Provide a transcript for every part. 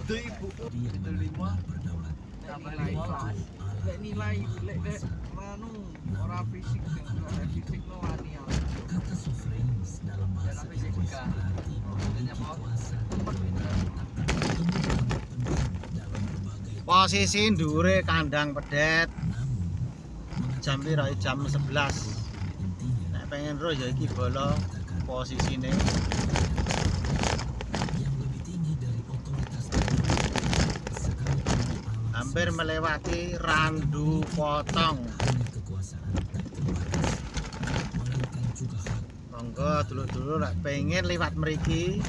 Itu ibu Dia itu benar-benar 5 berdaulat. tambah Nilai 15. Lek nilai lek anu ora fisik ora fisik no wani ya. Kata Sofranes dalam bahasa Dalam fisika. Inggris berarti memiliki kuasa dan kewenangan. Ini sangat penting dalam berbagai Posisi ndure kandang pedet namun jam piro? Jam 11. intinya Nek pengen ro ya iki bolo posisine yang lebih tinggi dari otoritas sekalipun di alam hampir melewati randu potong. hanya kekuasaan tak terbatas, melainkan juga hak Monggo dulu-dulu lek pengen liwat mriki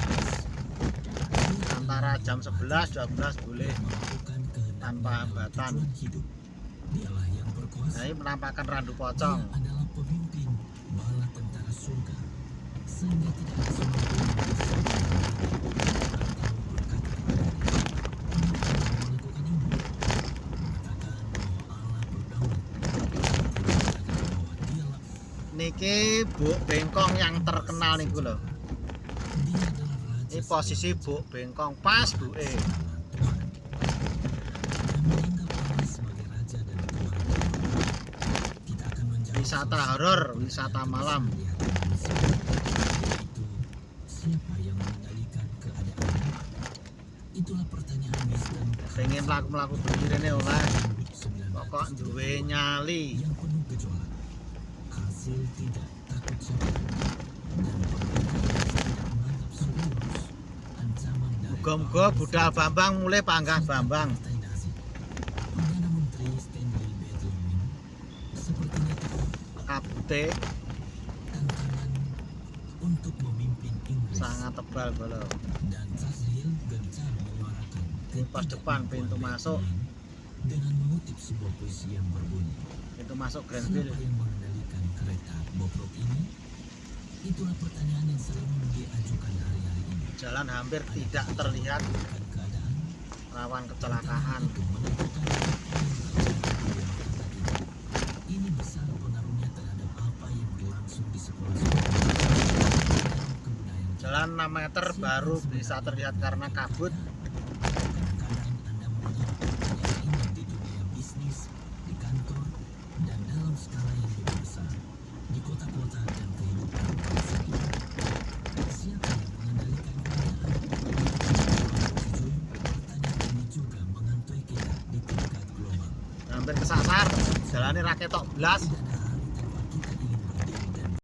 antara jam 11 12 boleh melakukan kehendak tanpa hambatan. tujuan hidup. Dialah yang berkuasa. Nah, ini menampakkan randu Dia pocong. adalah pemimpin bala tentara surga, sehingga tidak ada seorang pun yang bisa atau berkata kepadanya, "Mengapa kamu melakukan ini?" Mengatakan bahwa Allah berdaulat, tidak mengatakan bahwa dialah. Niki Buk Bengkong yang terkenal niku lho. Dia adalah raja Ini posisi Buk Bengkong pas buke. segala Tuhan. Dan menganggap Allah sebagai raja dan Tuhan. Kita akan menjawab Wisata sosok horor, pertanyaan wisata besar malam. di hati manusia, yaitu siapa yang mengendalikan keadaan? Itulah pertanyaan wisdom Pengen mlaku-mlaku begirene oleh 1930 pokok duwe nyali. yang penuh gejolak. Hasil tidak takut siapa dan pemerintah tidak menganggap serius ancaman dari Muga-muga budal Bambang mulai panggah Bambang. Partai Nazi. Perdana Menteri Stanley Beethoven sepertinya tahu Kabute tantangan untuk memimpin Inggris, sangat tebal bolo. dan Churchill gencar menyuarakan Ini pos depan pintu ketidakmampuan masuk. Beethoven dengan mengutip sebuah puisi yang berbunyi, Pintu masuk siapa Granville. yang mengendalikan kereta bobrok ini? Itulah pertanyaan yang sering diajukan hari-hari ini. Jalan hampir tidak terlihat, Mengendalikan keadaan, rawan kecelakaan. itu menentukan apa yang terjadi di dalam kata kita. Ini besar pengaruhnya terhadap apa yang berlangsung di sekolah-sekolah dalam kebudayaan kita. Jalan 6 meter baru bisa terlihat karena kabut. Kadang-kadang Anda mendengar pertanyaan ini di dunia bisnis, di kantor, dan dalam skala yang lebih besar, di kota-kota dan kehidupan bangsa kita. Siapa yang mengendalikan keadaan? Jujur, pertanyaan ini juga menghantui kita di tingkat global. Hampir kesasar. Jalannya raket tok blas. Tidak